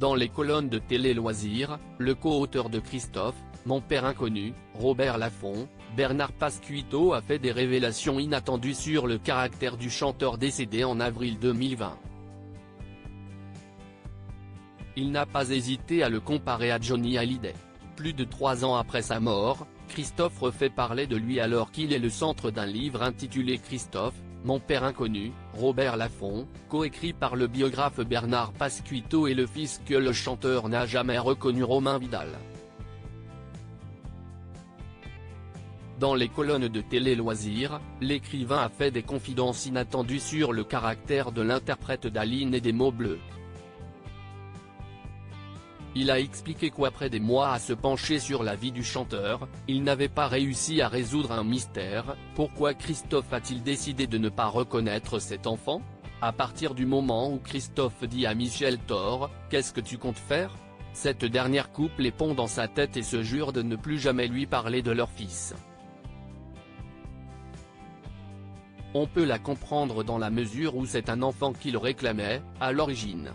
Dans les colonnes de Télé Loisirs, le co-auteur de Christophe, Mon père inconnu, Robert Laffont, Bernard Pasquito a fait des révélations inattendues sur le caractère du chanteur décédé en avril 2020. Il n'a pas hésité à le comparer à Johnny Hallyday. Plus de 3 ans après sa mort, Christophe refait parler de lui alors qu'il est le centre d'un livre intitulé Christophe, Mon père inconnu, Robert Laffont, coécrit par le biographe Bernard Pasquito et le fils que le chanteur n'a jamais reconnu, Romain Vidal. Dans les colonnes de Télé Loisirs, l'écrivain a fait des confidences inattendues sur le caractère de l'interprète d'Aline et des mots bleus. Il a expliqué qu'après des mois à se pencher sur la vie du chanteur, il n'avait pas réussi à résoudre un mystère. Pourquoi Christophe a-t-il décidé de ne pas reconnaître cet enfant? À partir du moment où Christophe dit à Michel Thor « Qu'est-ce que tu comptes faire?», cette dernière coupe les ponts dans sa tête et se jure de ne plus jamais lui parler de leur fils. On peut la comprendre dans la mesure où c'est un enfant qu'il réclamait, à l'origine.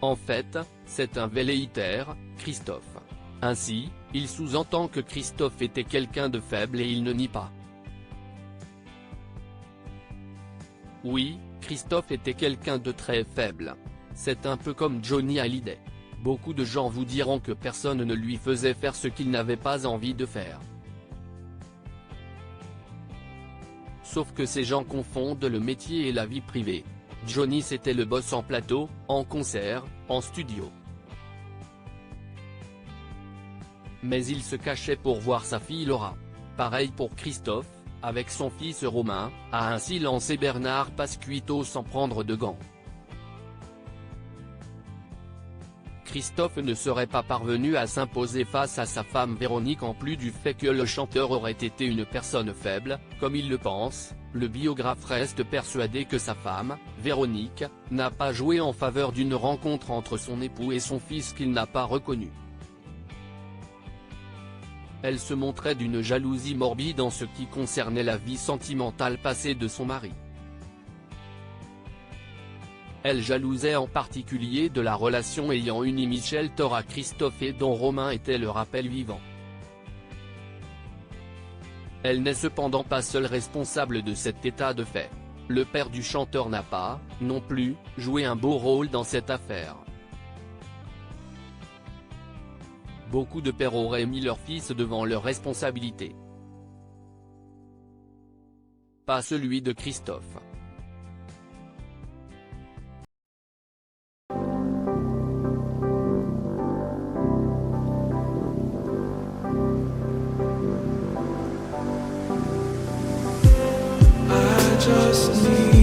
En fait, c'est un velléitaire, Christophe. Ainsi, il sous-entend que Christophe était quelqu'un de faible et il ne nie pas. Oui, Christophe était quelqu'un de très faible. C'est un peu comme Johnny Hallyday. Beaucoup de gens vous diront que personne ne lui faisait faire ce qu'il n'avait pas envie de faire. Sauf que ces gens confondent le métier et la vie privée. Johnny c'était le boss en plateau, en concert, en studio. Mais il se cachait pour voir sa fille Laura. Pareil pour Christophe, avec son fils Romain, a ainsi lancé Bernard Pasquito sans prendre de gants. Christophe ne serait pas parvenu à s'imposer face à sa femme Véronique en plus du fait que le chanteur aurait été une personne faible, comme il le pense. Le biographe reste persuadé que sa femme, Véronique, n'a pas joué en faveur d'une rencontre entre son époux et son fils qu'il n'a pas reconnu. Elle se montrait d'une jalousie morbide en ce qui concernait la vie sentimentale passée de son mari. Elle jalousait en particulier de la relation ayant uni Michel Thor à Christophe et dont Romain était le rappel vivant. Elle n'est cependant pas seule responsable de cet état de fait. Le père du chanteur n'a pas, non plus, joué un beau rôle dans cette affaire. Beaucoup de pères auraient mis leur fils devant leurs responsabilités. Pas celui de Christophe. Just need